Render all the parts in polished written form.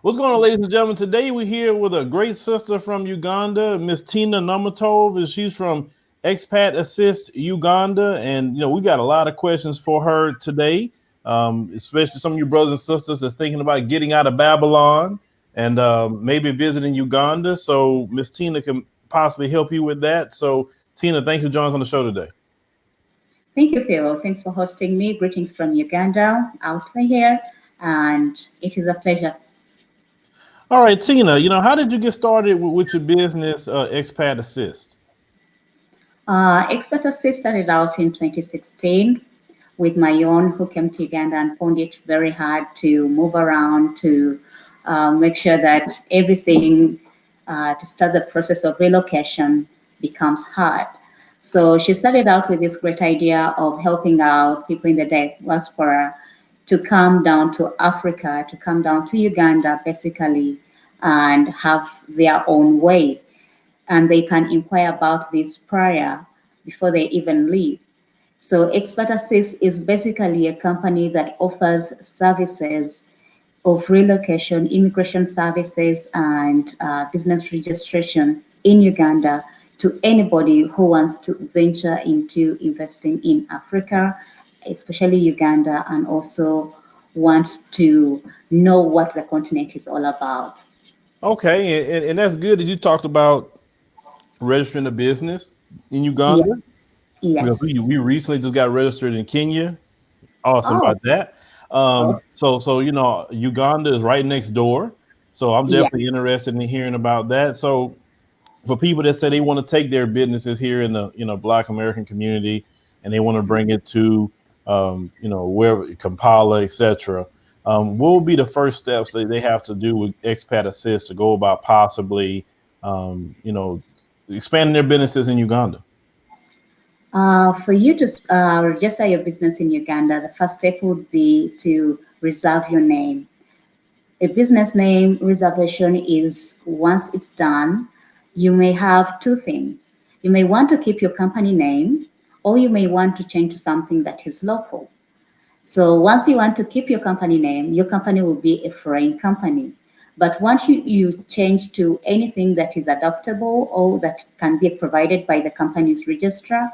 What's going on, ladies and gentlemen? Today we're here with a great sister from Uganda, Miss Tinah Namatovu, and she's from Expat Assist Uganda. And we got a lot of questions for her today, especially some of you brothers and sisters that's thinking about getting out of Babylon and maybe visiting Uganda. So Miss Tinah can possibly help you with that. So Tinah, thank you for joining us on the show today. Thank you, Phil. Thanks for hosting me. Greetings from Uganda, out here, and it is a pleasure. All right, Tinah, how did you get started with your business, Expat Assist? Expat Assist started out in 2016 with my own, who came to Uganda and found it very hard to move around, to make sure that everything, to start the process of relocation becomes hard. So she started out with this great idea of helping out people in the diaspora to come down to Africa, to come down to Uganda, basically, and have their own way. And they can inquire about this prior before they even leave. So Expat Assist is basically a company that offers services of relocation, immigration services, and business registration in Uganda to anybody who wants to venture into investing in Africa, especially Uganda, and also wants to know what the continent is all about. Okay, and that's good that you talked about registering a business in Uganda. Yes. We recently just got registered in Kenya. Awesome about that. So Uganda is right next door. So I'm definitely interested in hearing about that. So for people that say they want to take their businesses here in the Black American community and they want to bring it to wherever Kampala, etc. What will be the first steps that they have to do with Expat Assist to go about possibly expanding their businesses in Uganda? For you to register your business in Uganda, the first step would be to reserve your name. A business name reservation is, once it's done, you may have two things. You may want to keep your company name, or you may want to change to something that is local. So once you want to keep your company name, your company will be a foreign company. But once you change to anything that is adoptable or that can be provided by the company's registrar,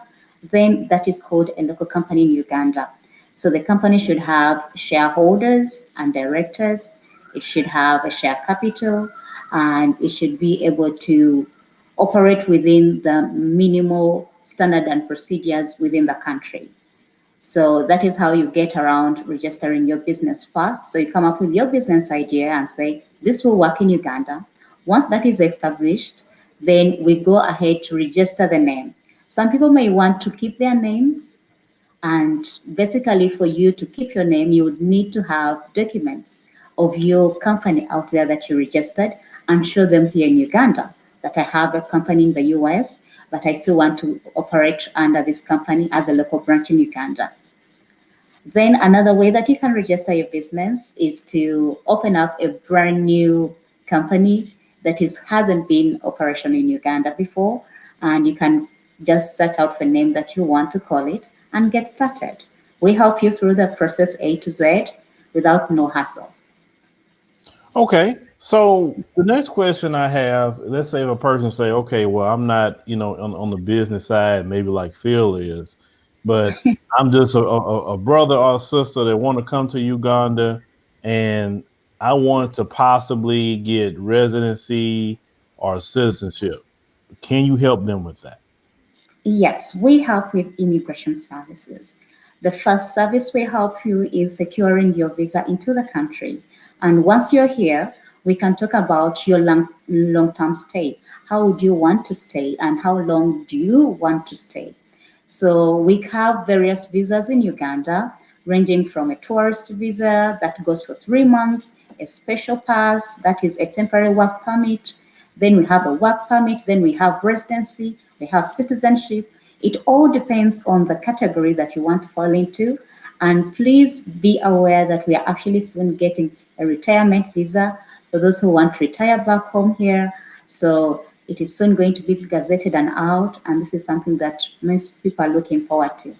then that is called a local company in Uganda. So the company should have shareholders and directors. It should have a share capital, and it should be able to operate within the minimal standard and procedures within the country. So that is how you get around registering your business first. So you come up with your business idea and say, this will work in Uganda. Once that is established, then we go ahead to register the name. Some people may want to keep their names, and basically for you to keep your name, you would need to have documents of your company out there that you registered and show them here in Uganda that I have a company in the US, but I still want to operate under this company as a local branch in Uganda. Then another way that you can register your business is to open up a brand new company that hasn't been operational in Uganda before, and you can just search out the name that you want to call it and get started. We help you through the process A to Z without no hassle. Okay. So the next question I have, let's say if a person say, okay, well, I'm not, on the business side, maybe like Phil is, but I'm just a brother or a sister that want to come to Uganda and I want to possibly get residency or citizenship. Can you help them with that? Yes, we help with immigration services. The first service we help you is securing your visa into the country. And once you're here, we can talk about your long-term stay. How would you want to stay and how long do you want to stay? So we have various visas in Uganda, ranging from a tourist visa that goes for 3 months, a special pass, that is a temporary work permit. Then we have a work permit, then we have residency, we have citizenship. It all depends on the category that you want to fall into. And please be aware that we are actually soon getting a retirement visa for those who want to retire back home here. So it is soon going to be gazetted and out, and this is something that most people are looking forward to.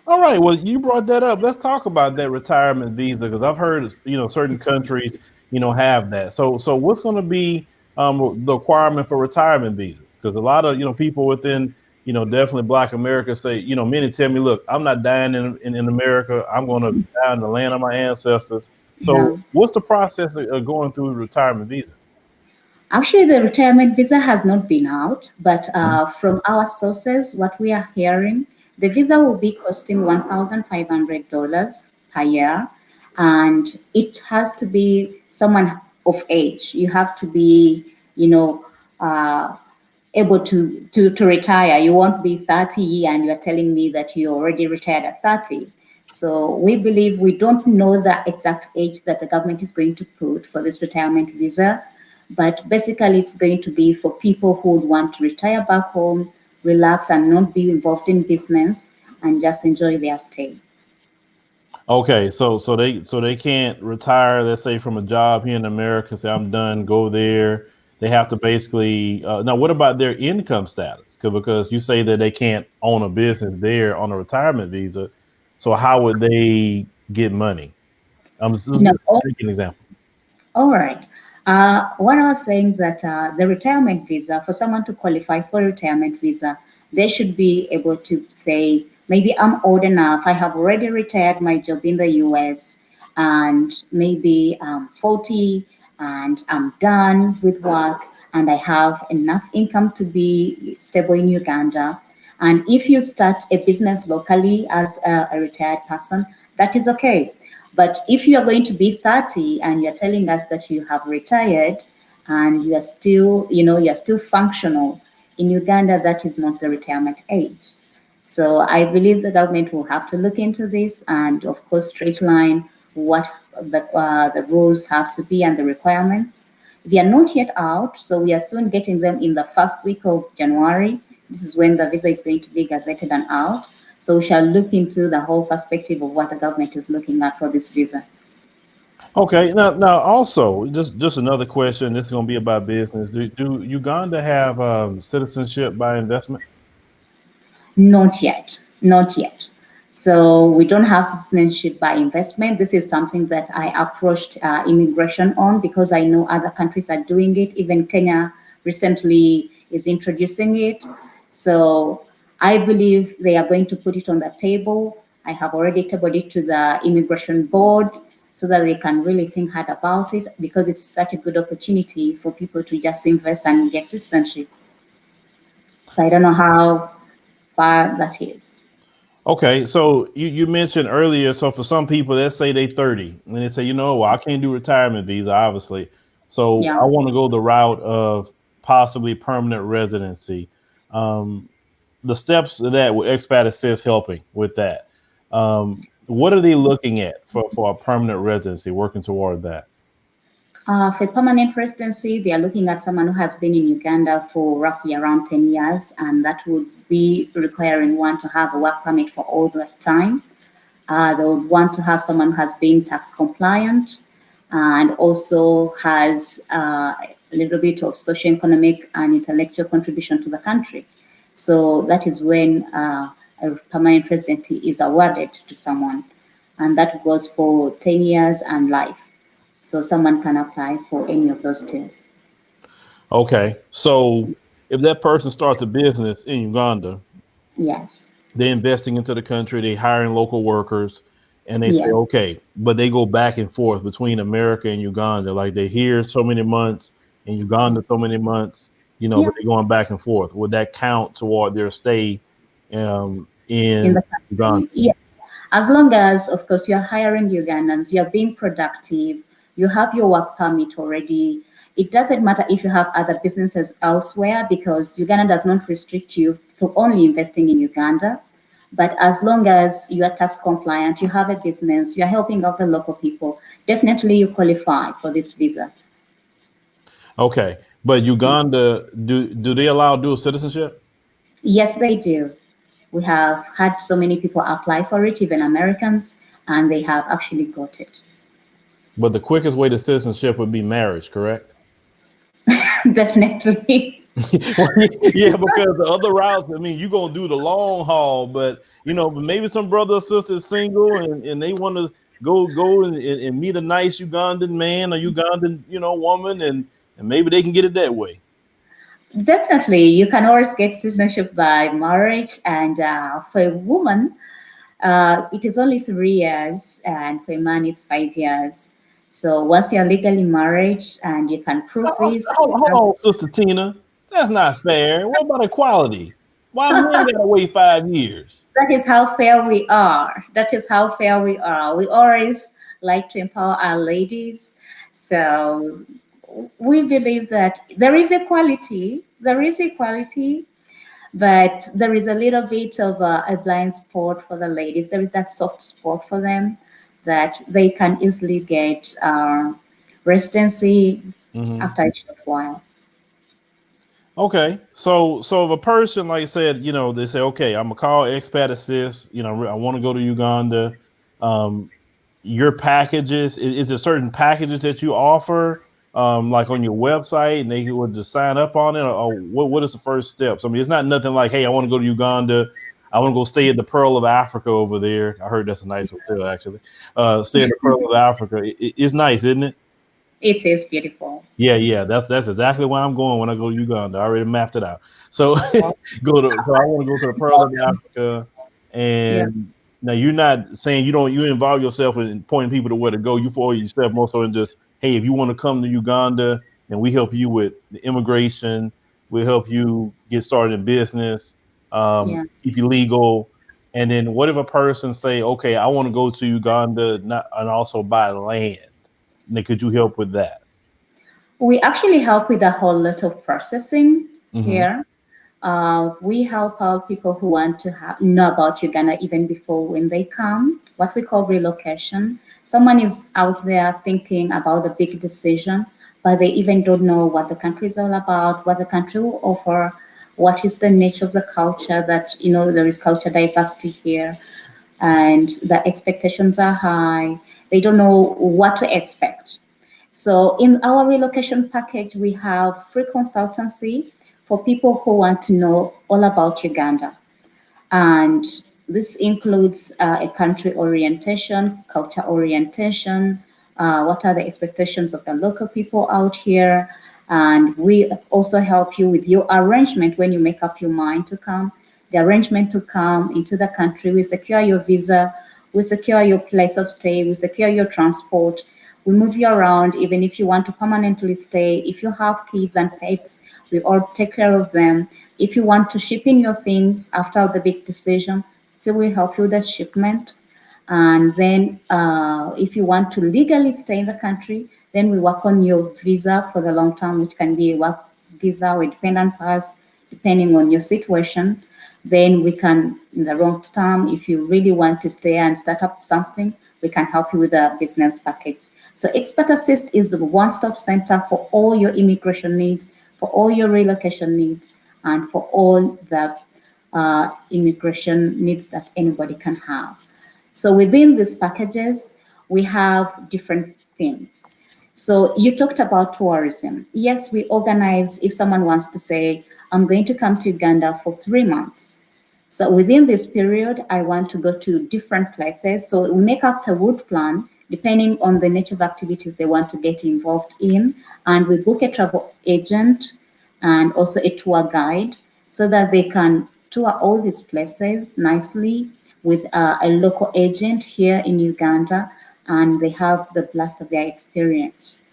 All right. Well, you brought that up. Let's talk about that retirement visa, because I've heard, certain countries, have that. So what's going to be the requirement for retirement visas? Because a lot of people within definitely Black America say many tell me, look, I'm not dying in America. I'm going to die in the land of my ancestors. Yeah. So what's the process of going through a retirement visa? Actually, the retirement visa has not been out, but Mhm. from our sources, what we are hearing, the visa will be costing $1,500 per year, and it has to be someone of age. You have to be, uh, able to retire. You won't be 30 and you're telling me that you already retired at 30. So we believe we don't know the exact age that the government is going to put for this retirement visa, but basically it's going to be for people who would want to retire back home, relax and not be involved in business and just enjoy their stay. Okay, so they can't retire, let's say, from a job here in America, say I'm done, go there. They have to basically now. What about their income status? Because you say that they can't own a business there on a retirement visa. So how would they get money? I'm just No, taking an example. all right. What I was saying that the retirement visa, for someone to qualify for a retirement visa, they should be able to say, maybe I'm old enough, I have already retired my job in the US, and maybe I'm 40 and I'm done with work and I have enough income to be stable in Uganda. And if you start a business locally as a retired person, that is okay. But if you are going to be 30 and you're telling us that you have retired and you are still, you're still functional in Uganda, that is not the retirement age. So I believe the government will have to look into this and, of course, straight line what the rules have to be and the requirements. They are not yet out, so we are soon getting them in the first week of January. This is when the visa is going to be gazetted and out. So we shall look into the whole perspective of what the government is looking at for this visa. Okay, now also just another question. This is going to be about business. Do Uganda have citizenship by investment? Not yet, not yet. So we don't have citizenship by investment. This is something that I approached immigration on because I know other countries are doing it. Even Kenya recently is introducing it. So I believe they are going to put it on the table. I have already tabled it to the immigration board so that they can really think hard about it because it's such a good opportunity for people to just invest and get citizenship. So I don't know how far that is. Okay, so you mentioned earlier, so for some people, let's say they 30 and they say, well, I can't do retirement visa, obviously. So I Yeah. want to go the route of possibly permanent residency. Um, the steps of that with Expat Assist helping with that. What are they looking at for a permanent residency, working toward that? For permanent residency, they are looking at someone who has been in Uganda for roughly around 10 years, and that would be requiring one to have a work permit for all that time. They would want to have someone who has been tax compliant and also has a little bit of socio-economic and intellectual contribution to the country. So that is when a permanent residency is awarded to someone, and that goes for 10 years and life. So someone can apply for any of those two. Okay, so if that person starts a business in Uganda, Yes. they're investing into the country, they hiring local workers, and they say, Yes. okay, but they go back and forth between America and Uganda. Like they here so many months, in Uganda so many months, Yeah. but they're going back and forth. Would that count toward their stay In in the Uganda? country. Yes. As long as, of course, you're hiring Ugandans, you're being productive, you have your work permit already. It doesn't matter if you have other businesses elsewhere because Uganda does not restrict you to only investing in Uganda. But as long as you are tax compliant, you have a business, you're helping out the local people, definitely you qualify for this visa. Okay, but Uganda, do they allow dual citizenship? Yes, they do. We have had so many people apply for it, even Americans, and they have actually got it. But the quickest way to citizenship would be marriage, correct? Definitely. Well, yeah, because the other routes, I mean, you're gonna do the long haul, but maybe some brother or sister is single and they want to go and meet a nice Ugandan man or Ugandan, woman, and maybe they can get it that way. Definitely, you can always get citizenship by marriage, and for a woman, it is only 3 years, and for a man, it's 5 years. So once you're legally married and you can prove this, Hold on, Sister Tina. That's not fair. What about equality? Why men gotta wait 5 years? that is how fair we are. That is how fair we are. We always like to empower our ladies. So we believe that there is equality. There is equality, but there is a little bit of a blind spot for the ladies. There is that soft spot for them that they can easily get residency Mm-hmm. after a short while. Okay, so if a person, like I said, they say, okay, I'm gonna call Expat Assist. I want to go to Uganda. Um, your packages is there certain packages that you offer, like on your website, and they would just sign up on it, or what is the first steps? I mean, it's not nothing like, hey, I want to go to Uganda. I want to go stay at the Pearl of Africa over there. I heard that's a nice hotel, actually. Stay at the Pearl of Africa. It's nice, isn't it? It is beautiful. Yeah. That's exactly where I'm going when I go to Uganda. I already mapped it out. So so I want to go to the Pearl of Africa. Yeah, And now you're not saying you involve yourself in pointing people to where to go. You for yourself more so in just, hey, if you want to come to Uganda and we help you with the immigration, we'll help you get started in business, yeah. keep you legal. And then what if a person say, okay, I want to go to Uganda and also buy land? And then could you help with that? We actually help with a whole lot of processing Mm-hmm. here. We help out people who want to know about Uganda even before when they come, what we call relocation. Someone is out there thinking about the big decision, but they even don't know what the country is all about, what the country will offer, what is the nature of the culture that, there is culture diversity here, and the expectations are high. They don't know what to expect. So in our relocation package, we have free consultancy for people who want to know all about Uganda. And this includes a country orientation, culture orientation, what are the expectations of the local people out here. And we also help you with your arrangement when you make up your mind to come, the arrangement to come into the country. We secure your visa, we secure your place of stay, we secure your transport, we move you around. Even if you want to permanently stay, if you have kids and pets, we all take care of them. If you want to ship in your things after the big decision, still we help you with the shipment. And then if you want to legally stay in the country, then we work on your visa for the long term, which can be a work visa or dependent pass, depending on your situation. Then we can, in the long term, if you really want to stay and start up something, we can help you with a business package. So Expat Assist is a one-stop center for all your immigration needs, for all your relocation needs, and for all the immigration needs that anybody can have. So within these packages, we have different things. So you talked about tourism. Yes, we organize if someone wants to say, I'm going to come to Uganda for 3 months. So within this period, I want to go to different places. So we make up a route plan depending on the nature of activities they want to get involved in. And we book a travel agent and also a tour guide so that they can tour all these places nicely with a local agent here in Uganda, and they have the blast of their experience.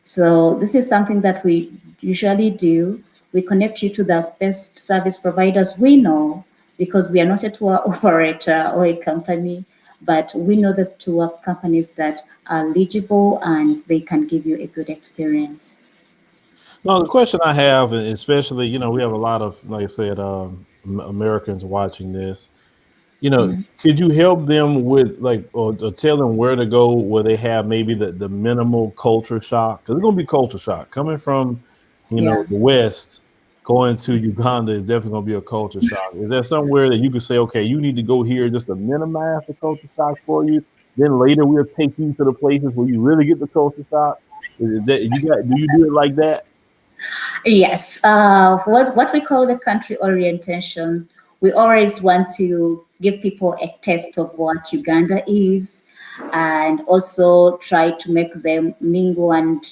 So this is something that we usually do. We connect you to the best service providers we know, because we are not a tour operator or a company, but we know the tour companies that are eligible and they can give you a good experience. No, the question I have, and especially, we have a lot of, like I said, Americans watching this. Yeah, Could you help them with like, or tell them where to go where they have maybe the minimal culture shock? Because it's gonna be culture shock coming from, yeah. the West going to Uganda is definitely gonna be a culture shock. Is there somewhere that you could say, okay, you need to go here just to minimize the culture shock for you? Then later we'll take you to the places where you really get the culture shock. Is that you got? Do you do it like that? Yes, what we call the country orientation, we always want to give people a taste of what Uganda is, and also try to make them mingle and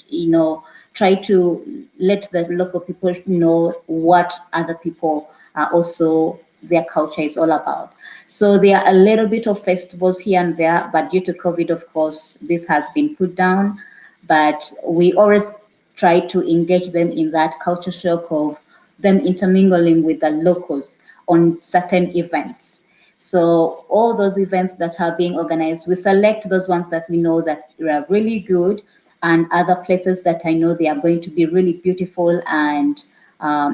try to let the local people know what other people are also their culture is all about. So there are a little bit of festivals here and there, but due to COVID, of course, this has been put down. But we always try to engage them in that culture shock of them intermingling with the locals on certain events. So all those events that are being organized, we select those ones that we know that are really good, and other places that I know they are going to be really beautiful and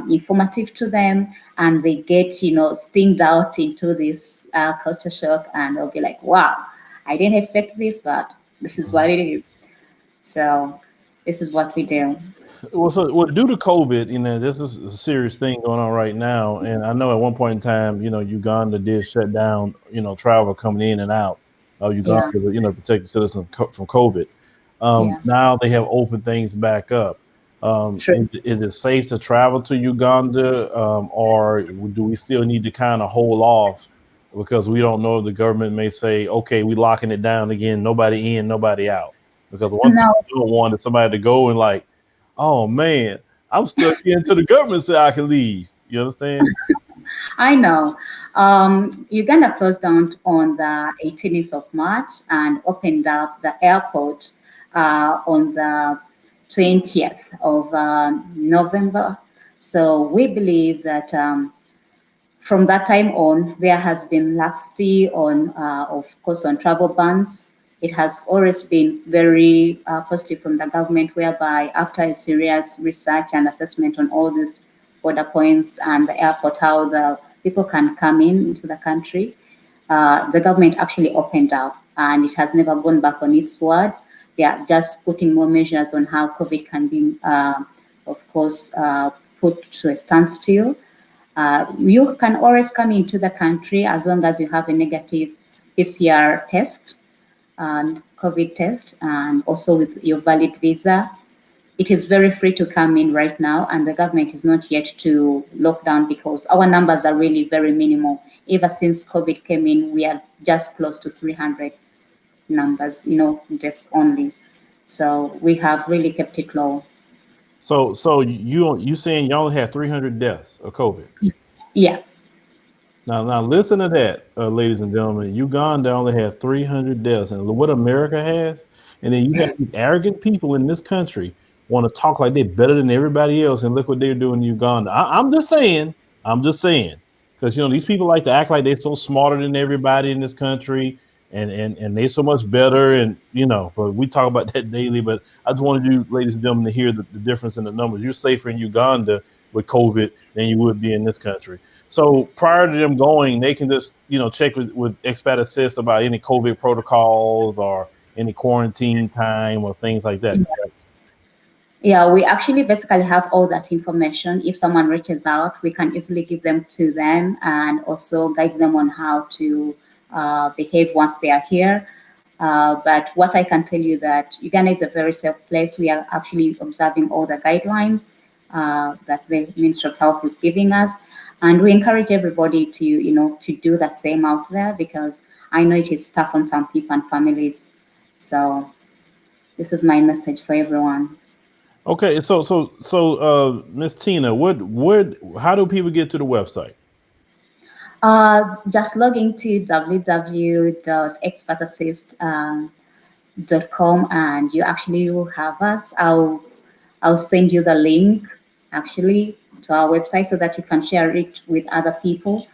informative to them, and they get stinged out into this culture shock, and they'll be like, wow, I didn't expect this, but this is what it is. So this is what we do. Well, due to COVID, this is a serious thing going on right now. And I know at one point in time, Uganda did shut down, travel coming in and out of Uganda, Yeah, to protect the citizens from COVID. yeah, Now they have opened things back up. true. Is it safe to travel to Uganda, or do we still need to kind of hold off because we don't know if the government may say, okay, we locking it down again, nobody in, nobody out? Because the one thing Now, we don't want is somebody to go and like, oh man, I'm stuck here until the government say I can leave. You understand? I know. Uganda closed down on the 18th of March and opened up the airport on the 20th of November. So we believe that from that time on, there has been laxity on, of course, on travel bans. It has always been very positive from the government, whereby after a serious research and assessment on all these border points and the airport, how the people can come into the country, the government actually opened up, and it has never gone back on its word. They are just putting more measures on how COVID can be, of course, put to a standstill. You can always come into the country as long as you have a negative PCR test and COVID test, and also with your valid visa. It is very free to come in right now, and the government is not yet to lock down because our numbers are really very minimal. Ever since COVID came in, we are just close to 300 numbers, deaths only. So we have really kept it low. So you saying you only had 300 deaths of COVID? Yeah. Now listen to that, ladies and gentlemen. Uganda only had 300 deaths, and what America has, and then you have these arrogant people in this country want to talk like they're better than everybody else, and look what they're doing in Uganda. I'm just saying, because these people like to act like they're so smarter than everybody in this country, and they're so much better, and but we talk about that daily. But I just wanted you, ladies and gentlemen, to hear the difference in the numbers. You're safer in Uganda with COVID than you would be in this country. So prior to them going, they can just check with Expat Assist about any COVID protocols or any quarantine time or things like that. Correct? Yeah, we actually basically have all that information. If someone reaches out, we can easily give them to them and also guide them on how to behave once they are here. But what I can tell you that Uganda is a very safe place. We are actually observing all the guidelines that the Ministry of Health is giving us, and we encourage everybody to to do the same out there, because I know it is tough on some people and families. So this is my message for everyone. Okay, Miss Tinah, how do people get to the website? Just log into www.expertassist.com, and you actually will have us. I'll send you the link actually to our website so that you can share it with other people.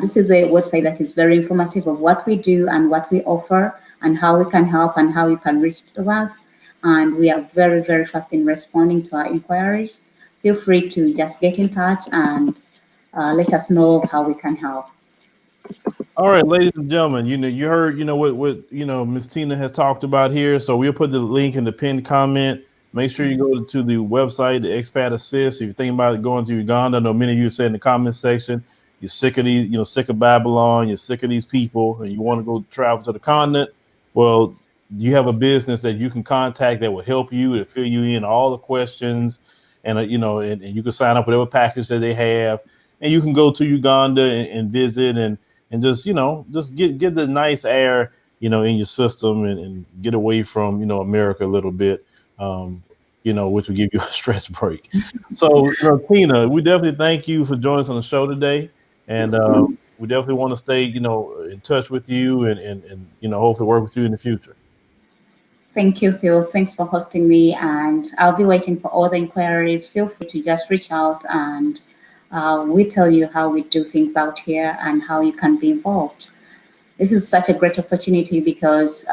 This is a website that is very informative of what we do and what we offer and how we can help and how you can reach to us. And we are very, very fast in responding to our inquiries. Feel free to just get in touch and let us know how we can help. All right, ladies and gentlemen, you heard what Miss Tinah has talked about here. So we'll put the link in the pinned comment. Make sure you go to the website, the Expat Assist. If you're thinking about going to Uganda, I know many of you said in the comment section you're sick of these, sick of Babylon, you're sick of these people, and you want to go travel to the continent. Well, you have a business that you can contact that will help you to fill you in all the questions. and you know, and you can sign up whatever package that they have, and you can go to Uganda and visit and just, you know, just get the nice air, you know, in your system, and get away from, you know, America a little bit, you know, which will give you a stress break. So, you know, Tinah, we definitely thank you for joining us on the show today, and we definitely want to stay, you know, in touch with you, and you know, hopefully work with you in the future. Thank you, Phil. Thanks for hosting me, and I'll be waiting for all the inquiries. Feel free to just reach out, and we tell you how we do things out here and how you can be involved. This is such a great opportunity because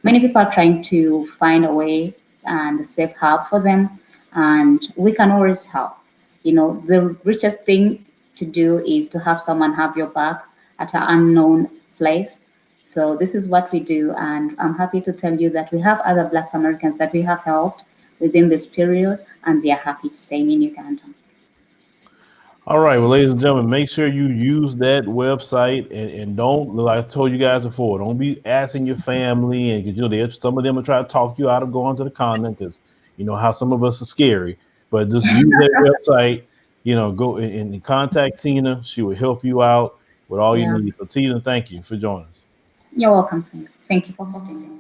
many people are trying to find a way and a safe hub for them, and we can always help. You know, the richest thing to do is to have someone have your back at an unknown place. So this is what we do, and I'm happy to tell you that we have other Black Americans that we have helped within this period, and they are happy staying in Uganda. All right, well, ladies and gentlemen, make sure you use that website, and don't, like I told you guys before, don't be asking your family, and you know, some of them will try to talk you out of going to the continent, because you know how some of us are scary. But just use that website, you know, go and contact Tinah. She will help you out with all you Yeah, need. So Tinah, thank you for joining us. you're welcome. Thank you for hosting me.